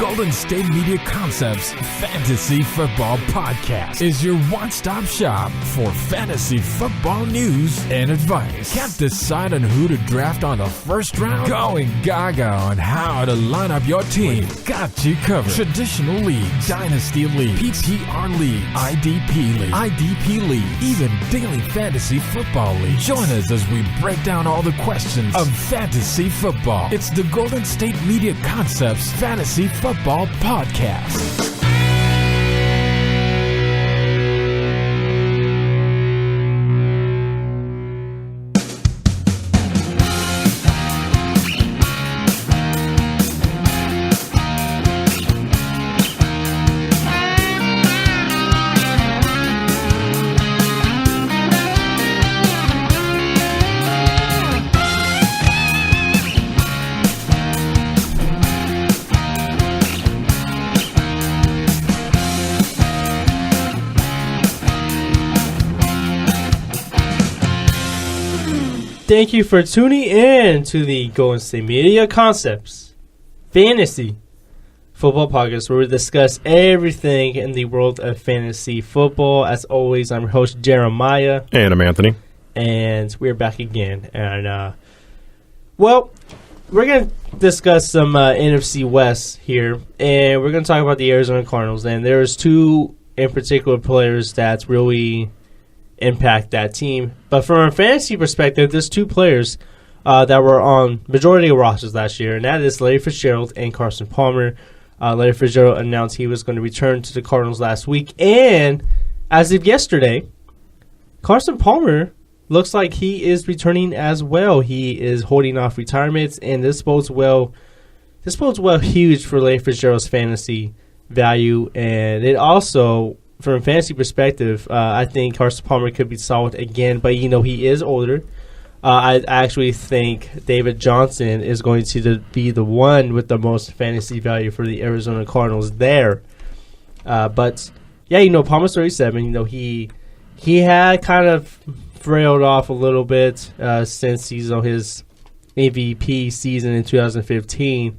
Golden State Media Concepts Fantasy Football Podcast is your one-stop shop for fantasy football news and advice. Can't decide on who to draft on the first round? Going gaga on how to line up your team. Got you covered. Traditional league, dynasty league, PPR league, IDP league, even daily fantasy football league. Join us as we break down all the questions of fantasy football. It's the Golden State Media Concepts Fantasy Football Podcast. Thank you for tuning in to the Golden State Media Concepts Fantasy Football Podcast, where we discuss everything in the world of fantasy football. As always, I'm your host, Jeremiah. And I'm Anthony. And we're back again. And, we're going to discuss some NFC West here. And we're going to talk about the Arizona Cardinals. And there's two in particular players that's really impact that team. But from a fantasy perspective, there's two players that were on majority of rosters last year, and that is Larry Fitzgerald and Carson Palmer. Larry Fitzgerald announced he was going to return to the Cardinals last week, and as of yesterday, Carson Palmer looks like he is returning as well. He is holding off retirements, and this bodes well huge for Larry Fitzgerald's fantasy value, and it also, from a fantasy perspective, I think Carson Palmer could be solid again, but he is older. I actually think David Johnson is going to be the one with the most fantasy value for the Arizona Cardinals there. But Palmer's 37. He had kind of frailed off a little bit since he's on his MVP season in 2015.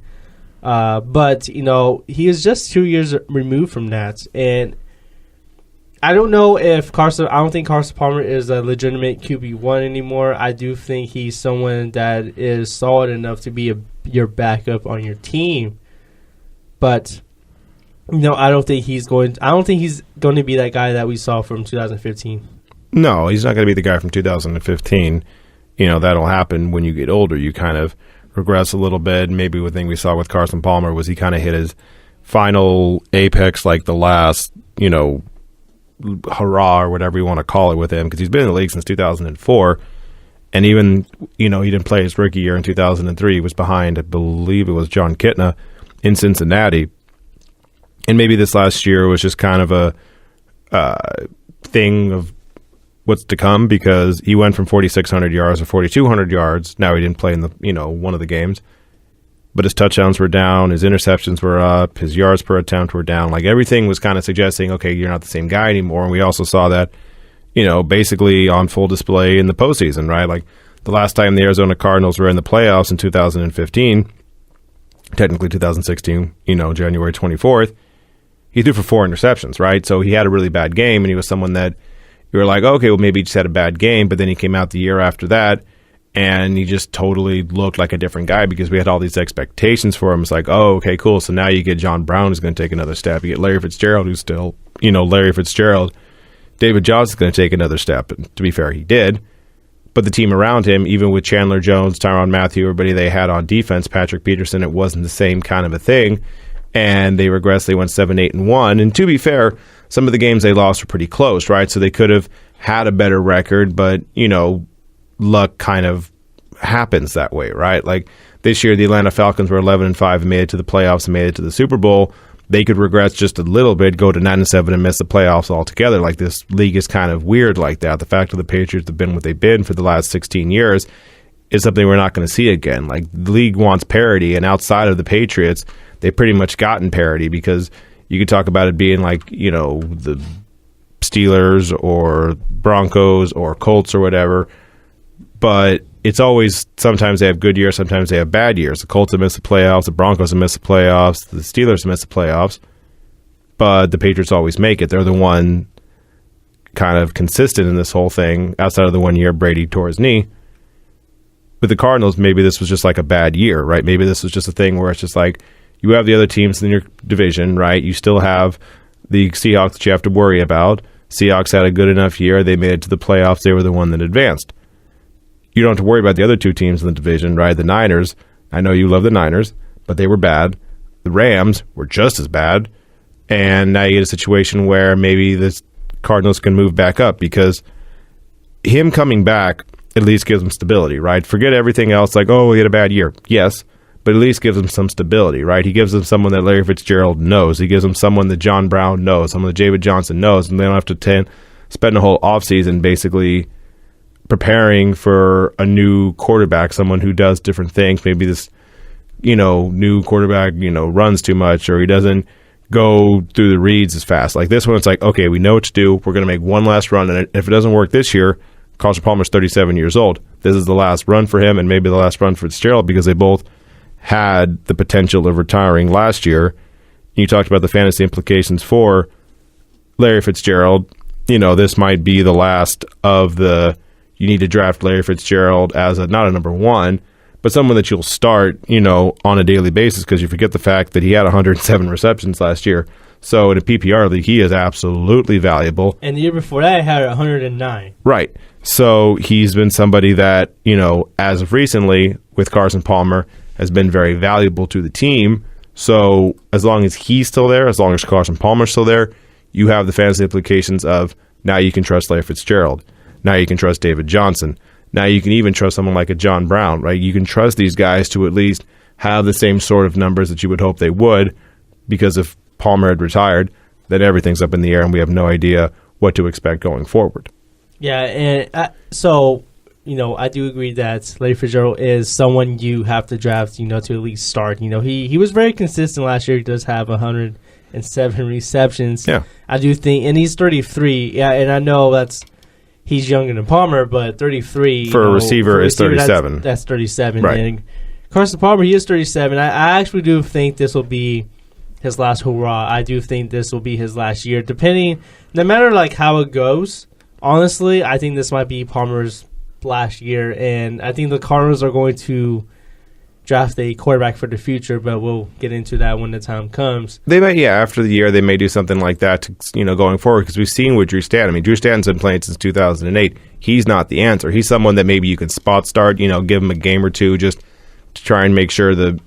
But he is just 2 years removed from that, and I don't think Carson Palmer is a legitimate QB1 anymore. I do think he's someone that is solid enough to be your backup on your team. But I don't think he's going to be that guy that we saw from 2015. No, he's not going to be the guy from 2015. That'll happen when you get older. You kind of regress a little bit. Maybe the thing we saw with Carson Palmer was he kind of hit his final apex, like the last, hurrah or whatever you want to call it with him, because he's been in the league since 2004, and even he didn't play his rookie year in 2003. He was behind, I believe it was John Kitna in Cincinnati, and maybe this last year was just kind of a thing of what's to come, because he went from 4,600 yards to 4,200 yards. Now he didn't play in the one of the games, but his touchdowns were down, his interceptions were up, his yards per attempt were down. Like, everything was kind of suggesting, okay, you're not the same guy anymore. And we also saw that, basically on full display in the postseason, right? Like, the last time the Arizona Cardinals were in the playoffs in 2015, technically 2016, January 24th, he threw for 4 interceptions, right? So he had a really bad game, and he was someone that you were like, okay, well, maybe he just had a bad game, but then he came out the year after that, and he just totally looked like a different guy, because we had all these expectations for him. It's like, oh, okay, cool. So now you get John Brown, who's going to take another step. You get Larry Fitzgerald, who's still, Larry Fitzgerald. David Johnson's going to take another step. And to be fair, he did. But the team around him, even with Chandler Jones, Tyrann Mathieu, everybody they had on defense, Patrick Peterson, it wasn't the same kind of a thing. And they regressed. They went 7-8-1. And to be fair, some of the games they lost were pretty close, right? So they could have had a better record, but, luck kind of happens that way, right? Like, this year, the Atlanta Falcons were 11-5 and made it to the playoffs and made it to the Super Bowl. They could regress just a little bit, go to 9-7 and miss the playoffs altogether. Like, this league is kind of weird like that. The fact that the Patriots have been what they've been for the last 16 years is something we're not going to see again. Like, the league wants parity, and outside of the Patriots, they've pretty much gotten parity, because you could talk about it being like, the Steelers or Broncos or Colts or whatever, but it's always, sometimes they have good years, sometimes they have bad years. The Colts have missed the playoffs, the Broncos have missed the playoffs, the Steelers have missed the playoffs, but the Patriots always make it. They're the one kind of consistent in this whole thing, outside of the 1 year Brady tore his knee. With the Cardinals, maybe this was just like a bad year, right? Maybe this was just a thing where it's just like, you have the other teams in your division, right? You still have the Seahawks that you have to worry about. Seahawks had a good enough year. They made it to the playoffs. They were the one that advanced. You don't have to worry about the other two teams in the division, right? The Niners, I know you love the Niners, but they were bad. The Rams were just as bad. And now you get a situation where maybe the Cardinals can move back up, because him coming back at least gives them stability, right? Forget everything else, like, oh, he had a bad year. Yes, but at least gives them some stability, right? He gives them someone that Larry Fitzgerald knows. He gives them someone that John Brown knows, someone that David Johnson knows, and they don't have to spend a whole offseason basically preparing for a new quarterback, someone who does different things. Maybe this, new quarterback, runs too much, or he doesn't go through the reads as fast. Like this one, it's like, okay, we know what to do. We're going to make one last run, and if it doesn't work this year, Carson Palmer's 37 years old. This is the last run for him, and maybe the last run for Fitzgerald, because they both had the potential of retiring last year. You talked about the fantasy implications for Larry Fitzgerald. This might be the last of the, you need to draft Larry Fitzgerald as not a number one, but someone that you'll start, on a daily basis, because you forget the fact that he had 107 receptions last year. So in a PPR league, he is absolutely valuable. And the year before that, he had 109. Right. So he's been somebody that, as of recently with Carson Palmer, has been very valuable to the team. So as long as he's still there, as long as Carson Palmer's still there, you have the fantasy implications of now you can trust Larry Fitzgerald. Now you can trust David Johnson. Now you can even trust someone like a John Brown, right? You can trust these guys to at least have the same sort of numbers that you would hope they would, because if Palmer had retired, then everything's up in the air and we have no idea what to expect going forward. Yeah, and I do agree that Larry Fitzgerald is someone you have to draft, to at least start. He was very consistent last year. He does have 107 receptions. Yeah. I do think, and he's 33. Yeah, and I know he's younger than Palmer, but 33. For a receiver is 37. That's 37. Right. And Carson Palmer, he is 37. I actually do think this will be his last hurrah. I do think this will be his last year. No matter how it goes, honestly, I think this might be Palmer's last year, and I think the Cardinals are going to draft a quarterback for the future, but we'll get into that when the time comes. They might, after the year, they may do something like that to, going forward, because we've seen with Drew Stanton. I mean, Drew Stanton's been playing since 2008. He's not the answer. He's someone that maybe you can spot start, give him a game or two just to try and make sure the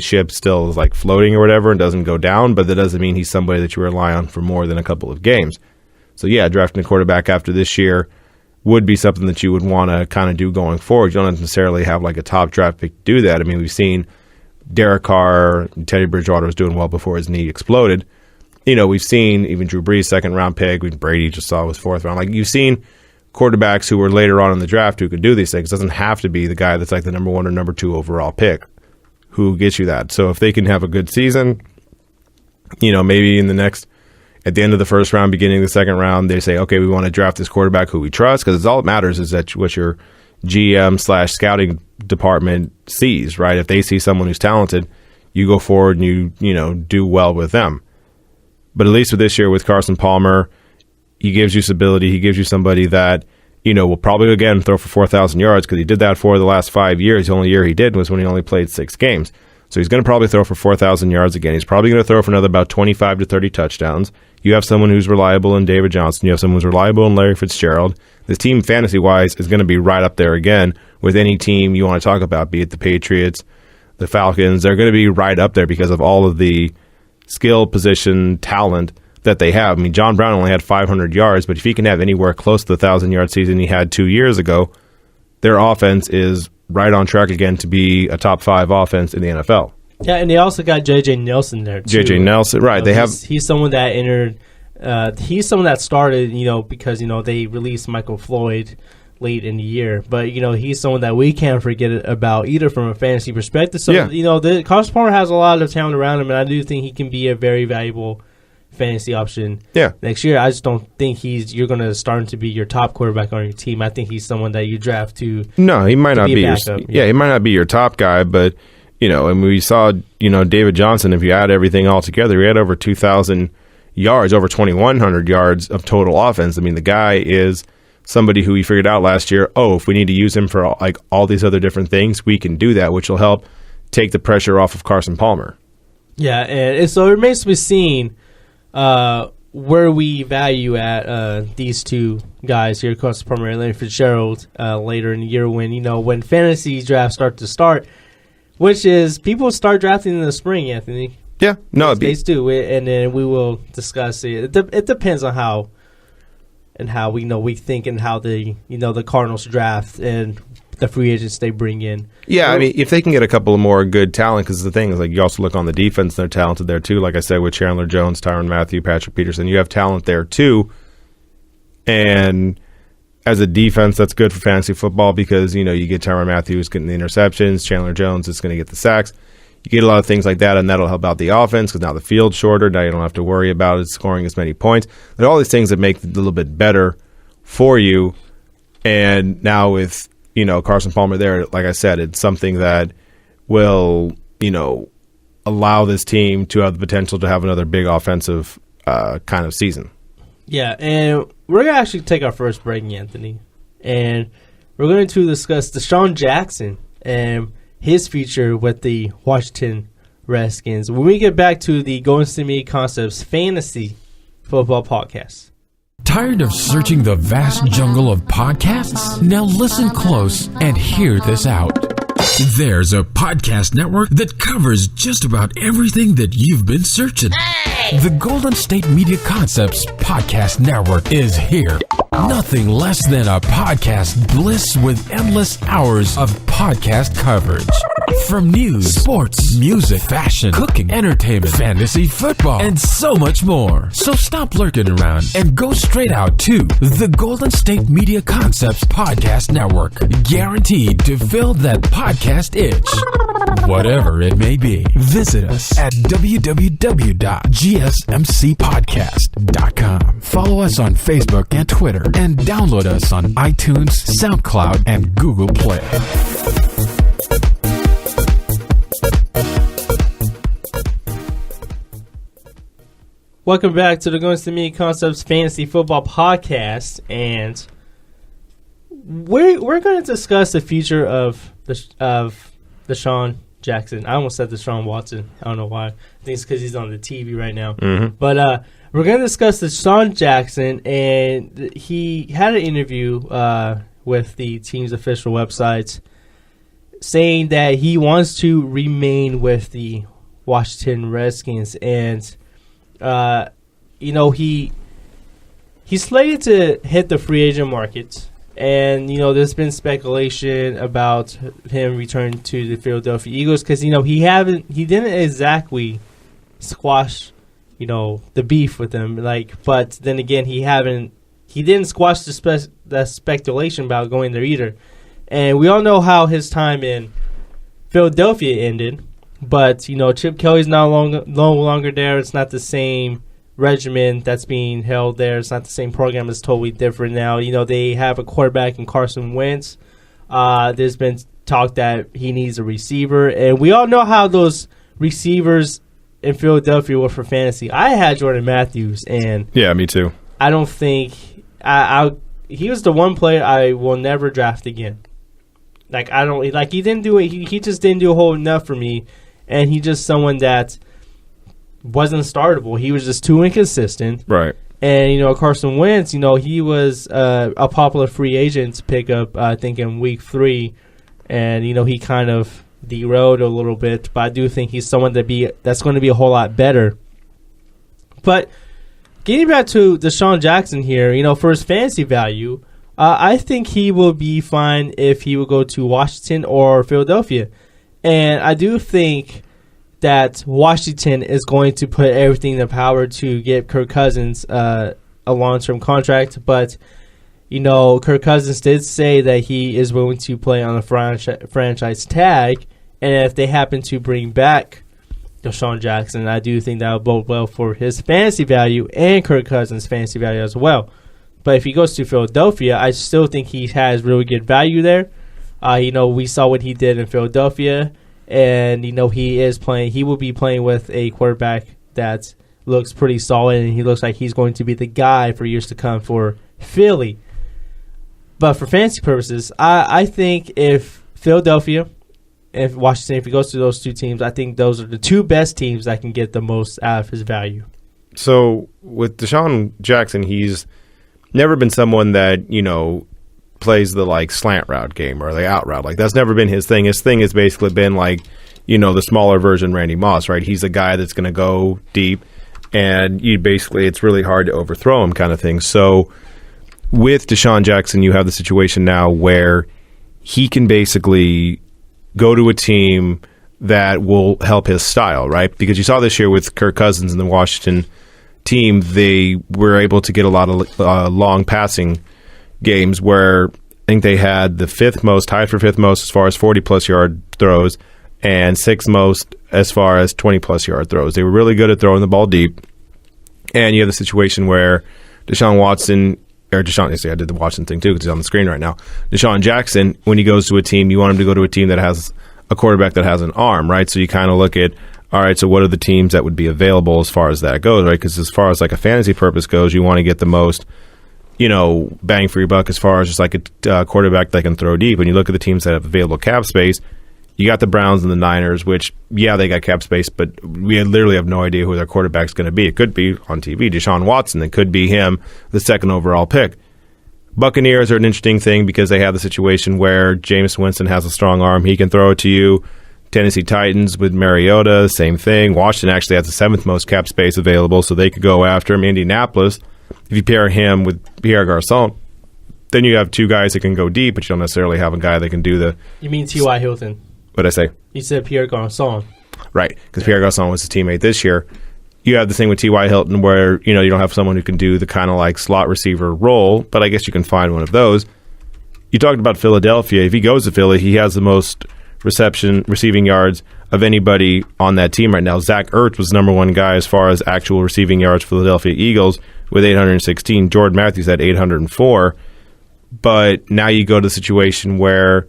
ship still is floating or whatever and doesn't go down, but that doesn't mean he's somebody that you rely on for more than a couple of games. So drafting a quarterback after this year would be something that you would want to kind of do going forward. You don't necessarily have a top draft pick to do that. I mean, we've seen Derek Carr, Teddy Bridgewater was doing well before his knee exploded. We've seen even Drew Brees, second round pick. Brady just saw was fourth round. You've seen quarterbacks who were later on in the draft who could do these things. It doesn't have to be the guy that's the number one or number two overall pick who gets you that. So if they can have a good season, maybe at the end of the first round, beginning of the second round, they say, okay, we want to draft this quarterback who we trust, because all that matters is that what your GM/scouting department sees, right? If they see someone who's talented, you go forward and you do well with them. But at least with this year with Carson Palmer, he gives you stability. He gives you somebody that will probably again throw for 4,000 yards, because he did that for the last 5 years. The only year he did was when he only played 6 games. So he's going to probably throw for 4,000 yards again. He's probably going to throw for another about 25 to 30 touchdowns. You have someone who's reliable in David Johnson. You have someone who's reliable in Larry Fitzgerald. This team, fantasy-wise, is going to be right up there again with any team you want to talk about, be it the Patriots, the Falcons. They're going to be right up there because of all of the skill, position, talent that they have. I mean, John Brown only had 500 yards, but if he can have anywhere close to the 1,000-yard season he had 2 years ago, their offense is right on track again to be a top 5 offense in the NFL. Yeah, and they also got J.J. Nelson there, too. J.J. Nelson, right. He's someone that entered he's someone that started, because, they released Michael Floyd late in the year. But, he's someone that we can't forget about either from a fantasy perspective. So, Carson Palmer has a lot of talent around him, and I do think he can be a very valuable fantasy option Yeah. next year. I just don't think you're going to start him to be your top quarterback on your team. I think he's someone that you draft to. No, he might not be your, backup. he might not be your top guy, but and we saw, David Johnson, if you add everything all together, he had over 2,000 yards, over 2,100 yards of total offense. I mean, the guy is somebody who we figured out last year, if we need to use him for all these other different things, we can do that, which will help take the pressure off of Carson Palmer. Yeah, and so it remains to be seen where we value at these two guys here, Carson Palmer and Larry Fitzgerald, later in the year when fantasy drafts start, which is people start drafting in the spring, Anthony. Yeah, no, they do, and then we will discuss it. It depends on how we think and how the Cardinals draft and the free agents they bring in. Yeah, I mean, if they can get a couple of more good talent, because the thing is, you also look on the defense, they're talented there too. Like I said, with Chandler Jones, Tyrann Mathieu, Patrick Peterson, you have talent there too. And as a defense, that's good for fantasy football because, you get Tyrann Mathieu who's getting the interceptions, Chandler Jones is going to get the sacks. You get a lot of things like that, and that'll help out the offense because now the field's shorter. Now you don't have to worry about it scoring as many points. There are all these things that make it a little bit better for you. And now with, Carson Palmer there, like I said, it's something that will, allow this team to have the potential to have another big offensive kind of season. Yeah, and we're going to actually take our first break, Anthony. And we're going to discuss Desean Jackson and his future with the Washington Redskins when we get back to the Golden State Media Concepts Fantasy Football Podcast. Tired of searching the vast jungle of podcasts? Now listen close and hear this out. There's a podcast network that covers just about everything that you've been searching. Hey! The Golden State Media Concepts Podcast Network is here. Nothing less than a podcast bliss with endless hours of podcast coverage. From news, sports, music, fashion, cooking, entertainment, fantasy, football, and so much more. So stop lurking around and go straight out to the Golden State Media Concepts Podcast Network. Guaranteed to fill that podcast itch. Whatever it may be. Visit us at www.gsmcpodcast.com. Follow us on Facebook and Twitter, and download us on iTunes, SoundCloud, and Google Play. Welcome back to the Golden State Media Concepts Fantasy Football Podcast, and we're going to discuss the future of Desean Jackson. I almost said Deshaun Watson. I don't know why. I think it's because he's on the TV right now. Mm-hmm. But we're going to discuss Desean Jackson, and he had an interview with the team's official website saying that he wants to remain with the Washington Redskins, and he's slated to hit the free agent market. And, there's been speculation about him returning to the Philadelphia Eagles because, he didn't exactly squash, the beef with them. But then again, he didn't squash the speculation about going there either. And we all know how his time in Philadelphia ended. But, Chip Kelly's no longer there. It's not the same regimen that's being held there. It's not the same program. It's totally different now. They have a quarterback in Carson Wentz. There's been talk that he needs a receiver. And we all know how those receivers in Philadelphia were for fantasy. I had Jordan Matthews. And yeah, me too. I don't think he was the one player I will never draft again. He didn't do it. He just didn't do a whole enough for me. And he's just someone that wasn't startable. He was just too inconsistent. Right. And, Carson Wentz, he was a popular free agent pickup, I think, in week 3. And, he kind of derailed a little bit. But I do think he's someone that's going to be a whole lot better. But getting back to Desean Jackson here, for his fantasy value, I think he will be fine if he would go to Washington or Philadelphia. And I do think that Washington is going to put everything in their power to get Kirk Cousins a long-term contract. But, Kirk Cousins did say that he is willing to play on a franchise tag. And if they happen to bring back Desean Jackson. I do think that will bode well for his fantasy value and Kirk Cousins' fantasy value as well. But if he goes to Philadelphia, I still think he has really good value there. We saw what he did in Philadelphia, and he will be playing with a quarterback that looks pretty solid, and he looks like he's going to be the guy for years to come for Philly. But for fantasy purposes, I think if Philadelphia, if Washington, if he goes to those two teams, I think those are the two best teams that can get the most out of his value. So with Desean Jackson, he's never been someone that, plays the slant route game or the out route. That's never been his thing. His thing has basically been the smaller version Randy Moss, right? He's a guy that's going to go deep, and it's really hard to overthrow him kind of thing. So with Desean Jackson, you have the situation now where he can basically go to a team that will help his style, right? Because you saw this year with Kirk Cousins and the Washington team, they were able to get a lot of long passing games where I think they had tied for fifth most as far as 40-plus yard throws and sixth most as far as 20-plus yard throws. They were really good at throwing the ball deep. And you have the situation where I did the Washington thing too because he's on the screen right now. Desean Jackson, when he goes to a team, you want him to go to a team that has a quarterback that has an arm, right? So you kind of look at, all right, so what are the teams that would be available as far as that goes, right? Because as far as a fantasy purpose goes, you want to get the most, bang for your buck as far as just a quarterback that can throw deep. When you look at the teams that have available cap space, you got the Browns and the Niners, which, they got cap space, but we literally have no idea who their quarterback's going to be. It could be on TV, Deshaun Watson. It could be him, the second overall pick. Buccaneers are an interesting thing because they have the situation where Jameis Winston has a strong arm. He can throw it to you. Tennessee Titans with Mariota, same thing. Washington actually has the seventh most cap space available, so they could go after him. Indianapolis, if you pair him with Pierre Garçon, then you have two guys that can go deep, but you don't necessarily have a guy that can do the... You mean T.Y. Hilton? What did I say? You said Pierre Garçon. Right, because Pierre Garçon was his teammate this year. You have the thing with T.Y. Hilton where, you don't have someone who can do the kind of slot receiver role, but I guess you can find one of those. You talked about Philadelphia. If he goes to Philly, he has the most receiving yards of anybody on that team right now. Zach Ertz was number one guy as far as actual receiving yards for Philadelphia Eagles with 816. Jordan Matthews had 804. But now you go to the situation where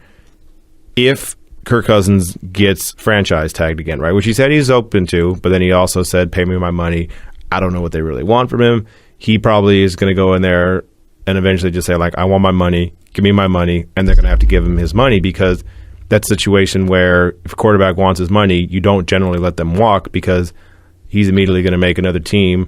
if Kirk Cousins gets franchise tagged again, right? Which he said he's open to, but then he also said, pay me my money. I don't know what they really want from him. He probably is going to go in there and eventually just say, I want my money, give me my money, and they're going to have to give him his money because that's a situation where if a quarterback wants his money, you don't generally let them walk because he's immediately going to make another team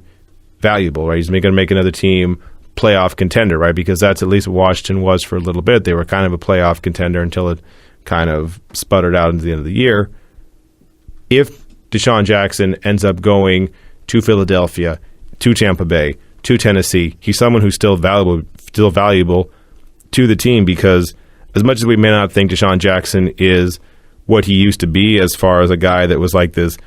valuable, right? He's going to make another team playoff contender, right? Because that's at least what Washington was for a little bit. They were kind of a playoff contender until it kind of sputtered out into the end of the year. If Desean Jackson ends up going to Philadelphia, to Tampa Bay, to Tennessee, he's someone who's still valuable to the team because as much as we may not think Desean Jackson is what he used to be as far as a guy that was this,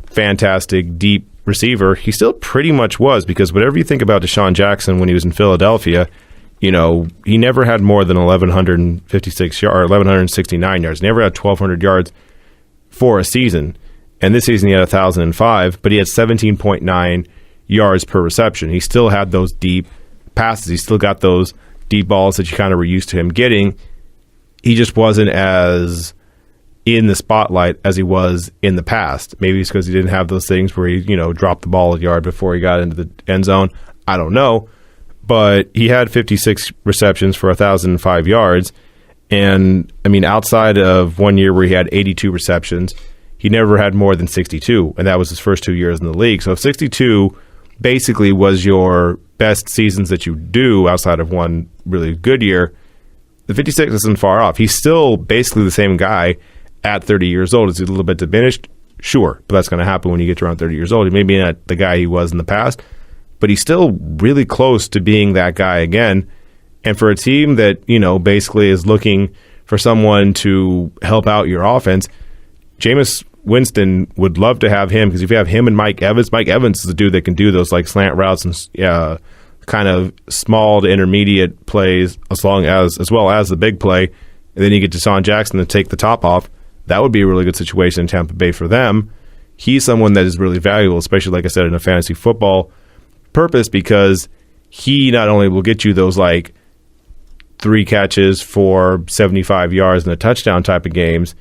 fantastic, deep receiver, he still pretty much was because whatever you think about Desean Jackson when he was in Philadelphia, he never had more than 1,169 yards. Never had 1,200 yards for a season. And this season he had 1,005, but he had 17.9 yards per reception. He still had those deep passes. He still got those deep balls that you kind of were used to him getting. He just wasn't as in the spotlight as he was in the past. Maybe it's because he didn't have those things where he, dropped the ball a yard before he got into the end zone. I don't know. But he had 56 receptions for 1,005 yards. And, outside of 1 year where he had 82 receptions, he never had more than 62. And that was his first 2 years in the league. So if 62 basically was your best seasons that you do outside of one really good year, the 56 isn't far off. He's still basically the same guy at 30 years old. Is he a little bit diminished? Sure. But that's going to happen when you get to around 30 years old. He may be not the guy he was in the past, but he's still really close to being that guy again. And for a team that, basically is looking for someone to help out your offense, Jameis Winston would love to have him because if you have him and Mike Evans is the dude that can do those slant routes and kind of small to intermediate plays as well as the big play. And then you get Desean Jackson to take the top off. that would be a really good situation in Tampa Bay for them. He's someone that is really valuable, especially, like I said, in a fantasy football purpose, because he not only will get you those, like, 3 catches for 75 yards and a touchdown type of games,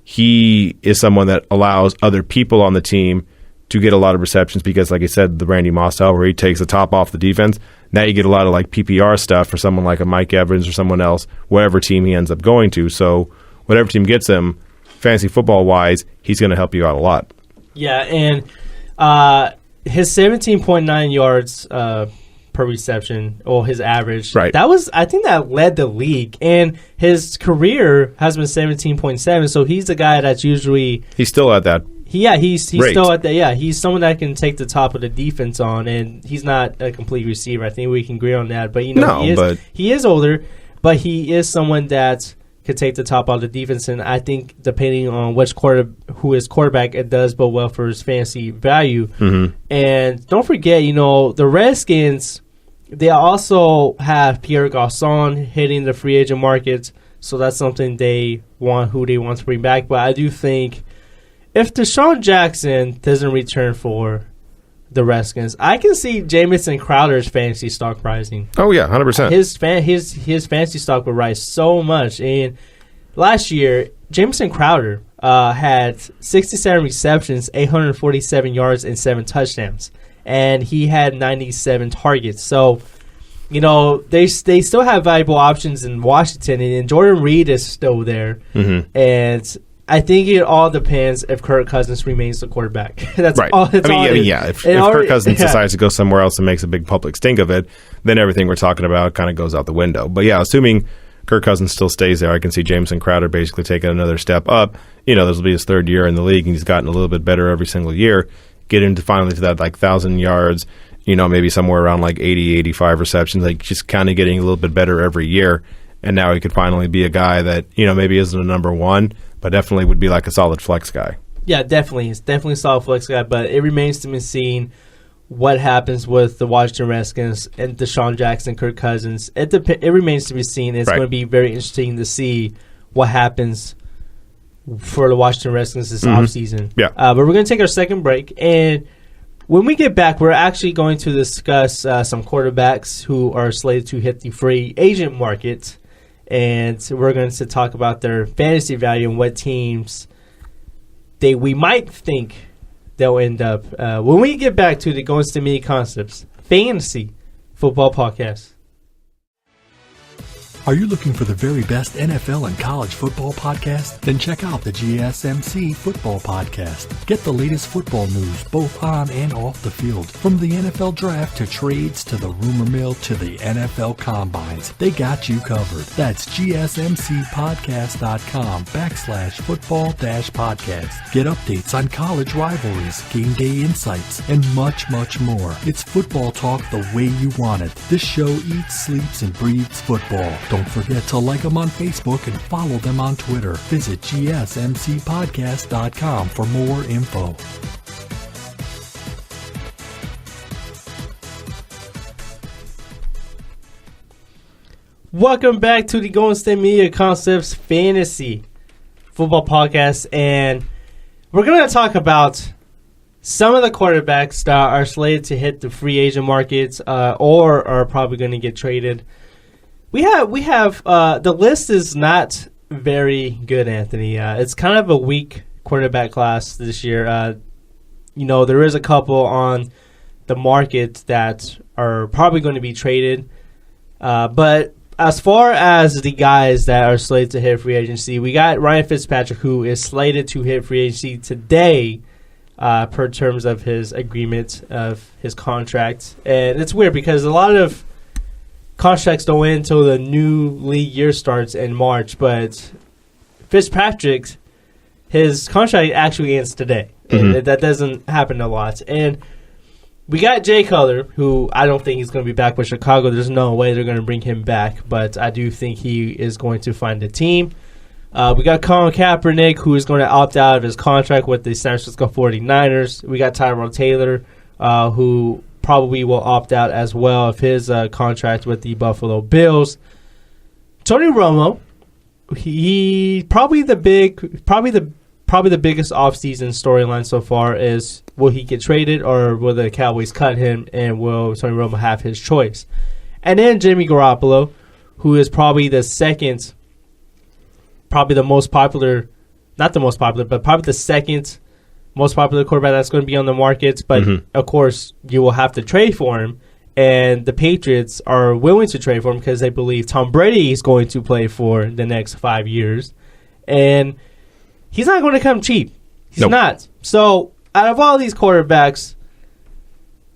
he is someone that allows other people on the team to get a lot of receptions because, like I said, the Randy Moss style where he takes the top off the defense. Now you get a lot of like PPR stuff for someone like a Mike Evans or someone else, whatever team he ends up going to. So whatever team gets him, fantasy football-wise, he's going to help you out a lot. Yeah, and his 17.9 yards per reception, or his average, right? I think that led the league, and his career has been 17.7. So he's a guy that's usually he's still at that. He's still at that. Yeah, he's someone that can take the top of the defense on, and he's not a complete receiver. I think we can agree on that. But he is older, but he is someone that could take the top of the defense, and I think depending on who is quarterback, it does bode well for his fantasy value. Mm-hmm. And don't forget, the Redskins, they also have Pierre Garçon hitting the free agent market, so that's something they want to bring back. But I do think if Desean Jackson doesn't return for the Redskins, I can see Jamison Crowder's fantasy stock rising. Oh yeah, 100%. His fantasy stock will rise so much. And last year, Jamison Crowder had 67 receptions, 847 yards, and 7 touchdowns, and he had 97 targets. So, they still have valuable options in Washington, and Jordan Reed is still there. Mm-hmm. And I think it all depends if Kirk Cousins remains the quarterback. That's right. all. If Kirk Cousins decides to go somewhere else and makes a big public stink of it, then everything we're talking about kind of goes out the window. But yeah, assuming Kirk Cousins still stays there, I can see Jameson Crowder basically taking another step up. This will be his 3rd year in the league, and he's gotten a little bit better every single year. Get into finally to that like 1,000 yards, maybe somewhere around like 80, 85 receptions, like just kind of getting a little bit better every year. And now he could finally be a guy that, maybe isn't a number 1, but definitely would be like a solid flex guy. Yeah, definitely. It's definitely a solid flex guy, but it remains to be seen what happens with the Washington Redskins and Desean Jackson, Kirk Cousins. It remains to be seen. It's going to be very interesting to see what happens for the Washington Redskins this offseason. Yeah. But we're going to take our second break, and when we get back, we're actually going to discuss some quarterbacks who are slated to hit the free agent market. And we're going to talk about their fantasy value and what teams we might think they'll end up. When we get back to the Going to Media Concepts Fantasy Football Podcast. Are you looking for the very best NFL and college football podcast? Then check out the GSMC Football Podcast. Get the latest football news both on and off the field. From the NFL Draft to trades to the rumor mill to the NFL Combines, they got you covered. That's GSMCpodcast.com/football-podcast. Get updates on college rivalries, game day insights, and much, much more. It's football talk the way you want it. This show eats, sleeps, and breathes football. Don't forget to like them on Facebook and follow them on Twitter. Visit GSMCpodcast.com for more info. Welcome back to the Golden State Media Concepts Fantasy Football Podcast, and we're going to talk about some of the quarterbacks that are slated to hit the free agent markets or are probably going to get traded. We have the list is not very good, Anthony. It's kind of a weak quarterback class this year. There is a couple on the market that are probably going to be traded. But as far as the guys that are slated to hit free agency, we got Ryan Fitzpatrick, who is slated to hit free agency today per terms of his agreement of his contract. And it's weird because a lot of contracts don't end until the new league year starts in March, but Fitzpatrick, his contract actually ends today. And that doesn't happen a lot. And we got Jay Cutler, who I don't think he's going to be back with Chicago. There's no way they're going to bring him back, but I do think he is going to find a team. We got Colin Kaepernick, who is going to opt out of his contract with the San Francisco 49ers. We got Tyrod Taylor, who probably will opt out as well of his contract with the Buffalo Bills. Tony Romo, he probably the biggest offseason storyline so far is, will he get traded or will the Cowboys cut him, and will Tony Romo have his choice? And then Jimmy Garroppolo, who is probably the second, probably the most popular, not the most popular, but probably the second most popular quarterback that's going to be on the markets. But, of course, you will have to trade for him. And the Patriots are willing to trade for him because they believe Tom Brady is going to play for the next 5 years. And he's not going to come cheap. He's not. So, out of all these quarterbacks,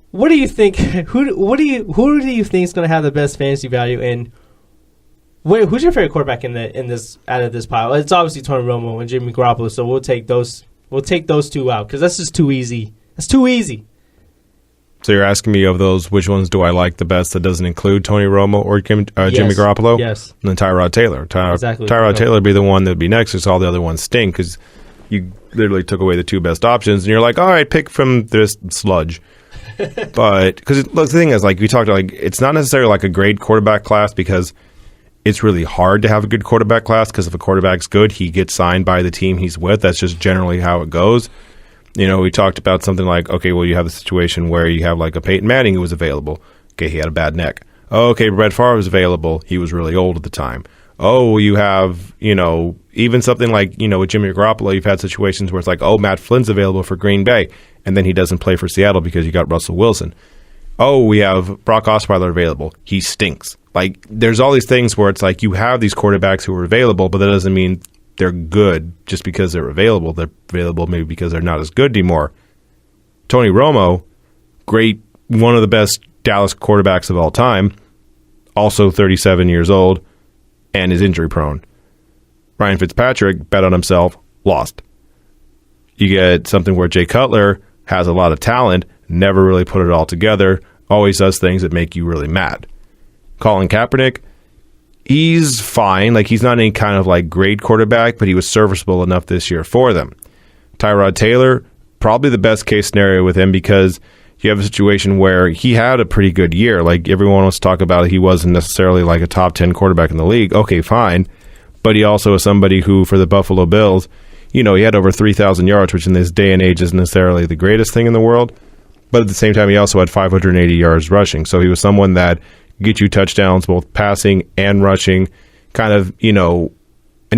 what do you think? Who do you think is going to have the best fantasy value? And who's your favorite quarterback in this out of this pile? It's obviously Tony Romo and Jimmy Garoppolo. So we'll take those two out because that's just too easy. That's too easy. So you're asking me of those, which ones do I like the best that doesn't include Tony Romo or Jimmy Garoppolo? Yes. And then Tyrod Taylor. Exactly. Tyrod Taylor would be the one that would be next because all the other ones stink because you literally took away the two best options and you're like, all right, pick from this sludge. But because the thing is, like we talked about, like it's not necessarily like a great quarterback class because it's really hard to have a good quarterback class because if a quarterback's good, he gets signed by the team he's with. That's just generally how it goes. You know, we talked about something like, okay, well, you have a situation where you have like a Peyton Manning who was available. Okay, he had a bad neck. Oh, okay, Brett Favre was available. He was really old at the time. Oh, you have, even something like, with Jimmy Garoppolo, you've had situations where it's like, oh, Matt Flynn's available for Green Bay, and then he doesn't play for Seattle because you got Russell Wilson. Oh, we have Brock Osweiler available. He stinks. Like, there's all these things where it's like you have these quarterbacks who are available, but that doesn't mean they're good just because they're available. They're available maybe because they're not as good anymore. Tony Romo, great, one of the best Dallas quarterbacks of all time, also 37 years old, and is injury prone. Ryan Fitzpatrick bet on himself, lost. You get something where Jay Cutler has a lot of talent, never really put it all together, always does things that make you really mad. Colin Kaepernick, he's fine. Like, he's not any kind of like great quarterback, but he was serviceable enough this year for them. Tyrod Taylor, probably the best case scenario with him because you have a situation where he had a pretty good year. Like, everyone wants to talk about it. He wasn't necessarily like a top 10 quarterback in the league. Okay, fine. But he also is somebody who, for the Buffalo Bills, he had over 3,000 yards, which in this day and age isn't necessarily the greatest thing in the world. But at the same time, he also had 580 yards rushing. So he was someone that get you touchdowns, both passing and rushing, kind of, and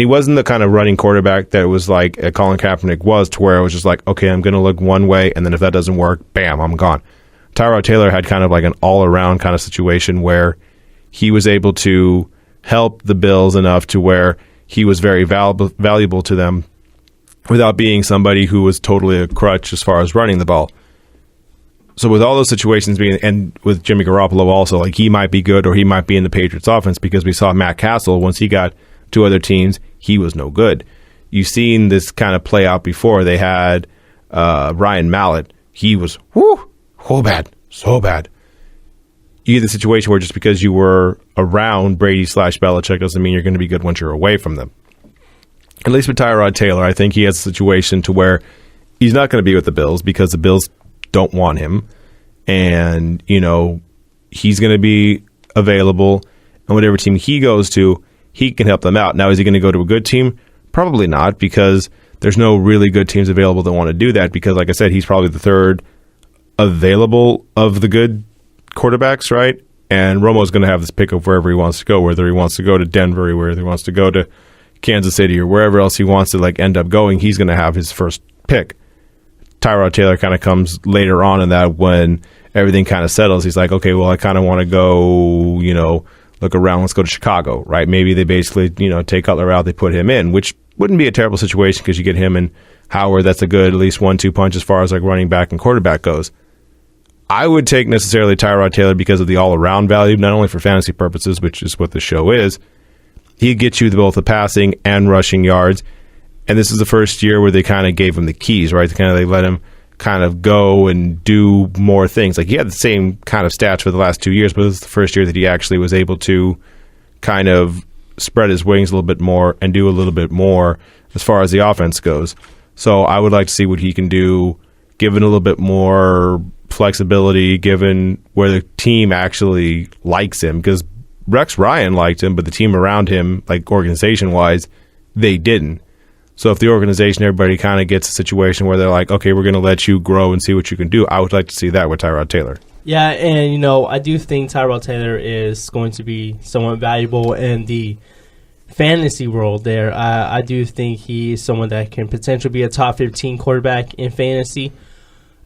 he wasn't the kind of running quarterback that was like Colin Kaepernick was, to where it was just like, okay, I'm going to look one way, and then if that doesn't work, bam, I'm gone. Tyrod Taylor had kind of like an all-around kind of situation where he was able to help the Bills enough to where he was very valuable to them without being somebody who was totally a crutch as far as running the ball. So with all those situations being, and with Jimmy Garoppolo also, like he might be good or he might be in the Patriots offense because we saw Matt Castle, once he got to other teams, he was no good. You've seen this kind of play out before. They had Ryan Mallett. He was, so bad. You get the situation where just because you were around Brady/Belichick doesn't mean you're going to be good once you're away from them. At least with Tyrod Taylor, I think he has a situation to where he's not going to be with the Bills because the Bills don't want him, and he's going to be available, and whatever team he goes to, he can help them out. Now, is he going to go to a good team? Probably not, because there's no really good teams available that want to do that, because like I said, he's probably the third available of the good quarterbacks, right? And Romo's going to have this pick of wherever he wants to go, whether he wants to go to Denver or whether he wants to go to Kansas City or wherever else he wants to like end up going, he's going to have his first pick. Tyrod Taylor kind of comes later on in that when everything kind of settles. He's like, okay, well, I kind of want to go, look around. Let's go to Chicago, right? Maybe they basically, take Cutler out. They put him in, which wouldn't be a terrible situation because you get him and Howard. That's a good at least 1-2 punch as far as like running back and quarterback goes. I would take necessarily Tyrod Taylor because of the all-around value, not only for fantasy purposes, which is what the show is. He gets you both the passing and rushing yards. And this is the first year where they kind of gave him the keys, right? They let him kind of go and do more things. Like, he had the same kind of stats for the last 2 years, but this is the first year that he actually was able to kind of spread his wings a little bit more and do a little bit more as far as the offense goes. So I would like to see what he can do, given a little bit more flexibility, given where the team actually likes him, because Rex Ryan liked him, but the team around him, like organization-wise, they didn't. So if the organization, everybody kind of gets a situation where they're like, okay, we're going to let you grow and see what you can do, I would like to see that with Tyrod Taylor. Yeah, and, I do think Tyrod Taylor is going to be somewhat valuable in the fantasy world there. I do think he's someone that can potentially be a top 15 quarterback in fantasy.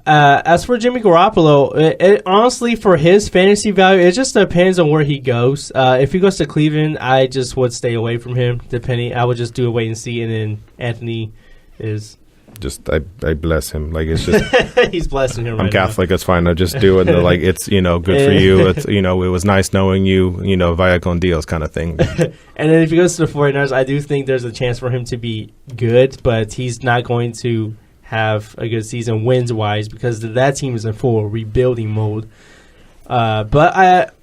As for Jimmy Garroppolo, it honestly, for his fantasy value, it just depends on where he goes. If he goes to Cleveland, I just would stay away from him. I would just do a wait and see, and then Anthony is... Just I bless him. Like, it's just he's blessing him right I'm Catholic, now. It's fine. I just do it. Like, it's, good for you. It's, it was nice knowing you, via con Dios kind of thing. And then if he goes to the 49ers, I do think there's a chance for him to be good, but he's not going to have a good season wins-wise because that team is in full rebuilding mode. But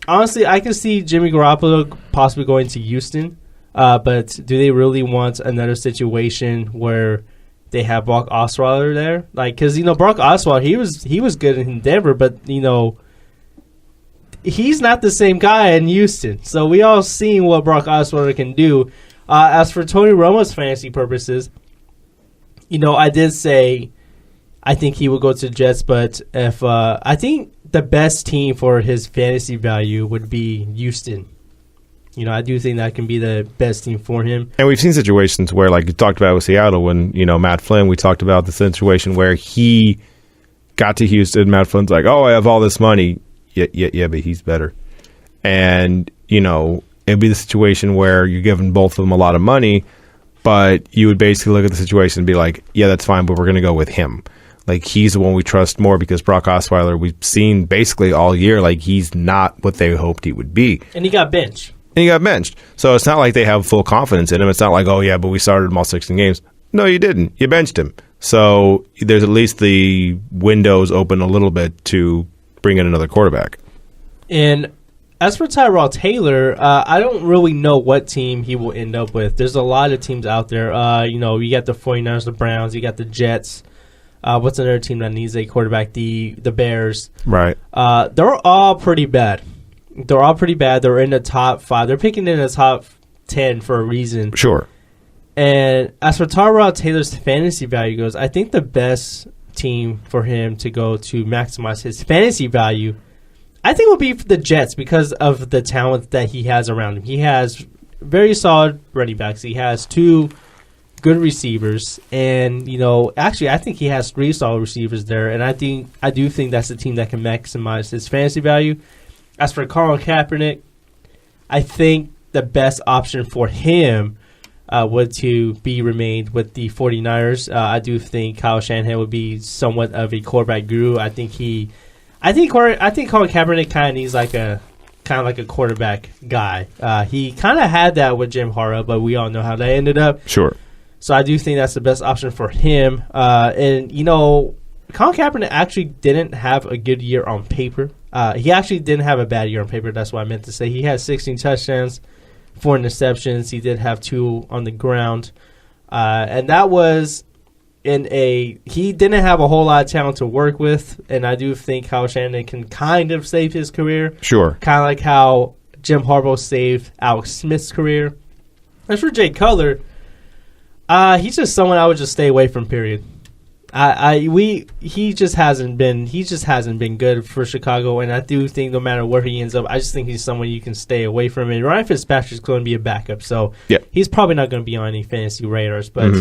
honestly, I can see Jimmy Garoppolo possibly going to Houston, but do they really want another situation where they have Brock Osweiler there? Like, because, Brock Osweiler, he was good in Denver, but, he's not the same guy in Houston. So we all seen what Brock Osweiler can do. As for Tony Romo's fantasy purposes, I did say I think he would go to the Jets, but if I think the best team for his fantasy value would be Houston. I do think that can be the best team for him. And we've seen situations where, like you talked about with Seattle, when, Matt Flynn, we talked about the situation where he got to Houston. Matt Flynn's like, oh, I have all this money. Yeah, but he's better. And, it'd be the situation where you're giving both of them a lot of money, but you would basically look at the situation and be like, yeah, that's fine, but we're going to go with him. Like, he's the one we trust more because Brock Osweiler, we've seen basically all year, like, he's not what they hoped he would be. And he got benched. So it's not like they have full confidence in him. It's not like, oh, yeah, but we started him all 16 games. No, you didn't. You benched him. So there's at least the windows open a little bit to bring in another quarterback. And as for Tyrod Taylor, I don't really know what team he will end up with. There's a lot of teams out there. You got the 49ers, the Browns, you got the Jets. What's another team that needs a quarterback? The Bears. Right. They're all pretty bad. They're in the top 5. They're picking in the top 10 for a reason. Sure. And as for Tyrod Taylor's fantasy value goes, I think the best team for him to go to maximize his fantasy value, I think, will be the Jets because of the talent that he has around him. He has very solid running backs. He has 2 good receivers, and actually, I think he has 3 solid receivers there. And I do think that's a team that can maximize his fantasy value. As for Colin Kaepernick, I think the best option for him would to be remained with the 49ers. I do think Kyle Shanahan would be somewhat of a quarterback guru. I think Colin Kaepernick kind of needs like a quarterback guy. He kind of had that with Jim Harbaugh, but we all know how that ended up. Sure. So I do think that's the best option for him. And Colin Kaepernick actually didn't have a good year on paper. He actually didn't have a bad year on paper. That's what I meant to say. He had 16 touchdowns, 4 interceptions. He did have 2 on the ground. And that was he didn't have a whole lot of talent to work with. And I do think Kyle Shanahan can kind of save his career. Sure. Kind of like how Jim Harbaugh saved Alex Smith's career. As for Jay Cutler, he's just someone I would just stay away from, period. He just hasn't been good for Chicago, and I do think no matter where he ends up, I just think he's someone you can stay away from. And Ryan Fitzpatrick's going to be a backup, so he's probably not going to be on any fantasy radars. But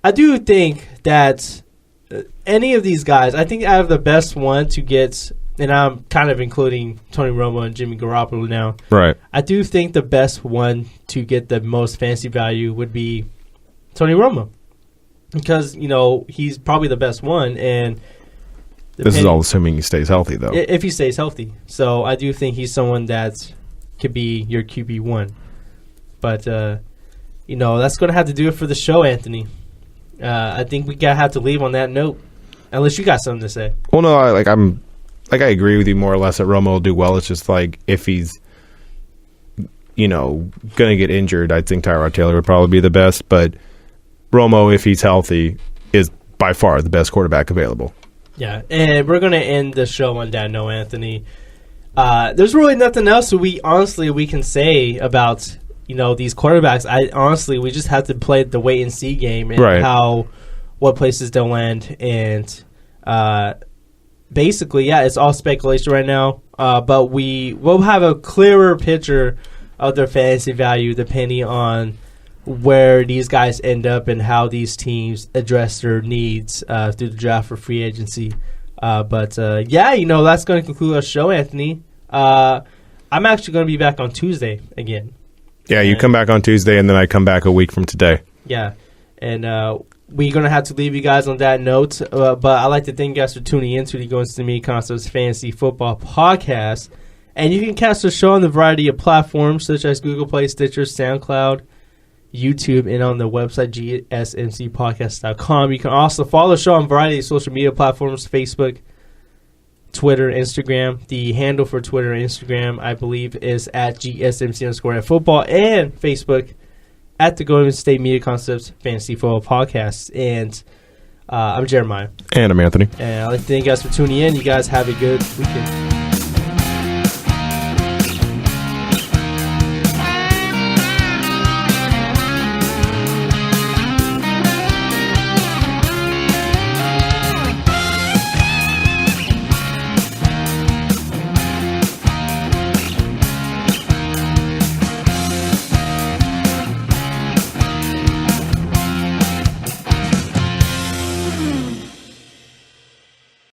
I do think that any of these guys, I think out of the best one to get, and I'm kind of including Tony Romo and Jimmy Garoppolo now. Right. I do think the best one to get the most fantasy value would be Tony Romo. Because, he's probably the best one. And this is all assuming he stays healthy, though. If he stays healthy. So I do think he's someone that could be your QB1. But, that's going to have to do it for the show, Anthony. I think we have to leave on that note. Unless you got something to say. Well, no, I agree with you more or less that Romo will do well. It's just like if he's, going to get injured, I think Tyrod Taylor would probably be the best. But Romo, if he's healthy, is by far the best quarterback available. Yeah, and we're going to end the show on that note, Anthony. there's really nothing else we can say about these quarterbacks. We just have to play the wait and see game and what places they'll land, and basically, it's all speculation right now. But we will have a clearer picture of their fantasy value depending on where these guys end up and how these teams address their needs through the draft for free agency. But that's going to conclude our show, Anthony. I'm actually going to be back on Tuesday again. Yeah, you come back on Tuesday, and then I come back a week from today. Yeah, and we're going to have to leave you guys on that note. But I'd like to thank you guys for tuning in to the Going to Me Concepts Fantasy Football Podcast. And you can catch the show on the variety of platforms such as Google Play, Stitcher, SoundCloud, YouTube, and on the website GSMCpodcast.com. You can also follow the show on a variety of social media platforms, Facebook, Twitter, Instagram. The handle for Twitter and Instagram, I believe, is at GSMC_football, and Facebook at the Golden State Media Concepts Fantasy Football Podcast. And I'm Jeremiah. And I'm Anthony. And I'd like to thank you guys for tuning in. You guys have a good weekend.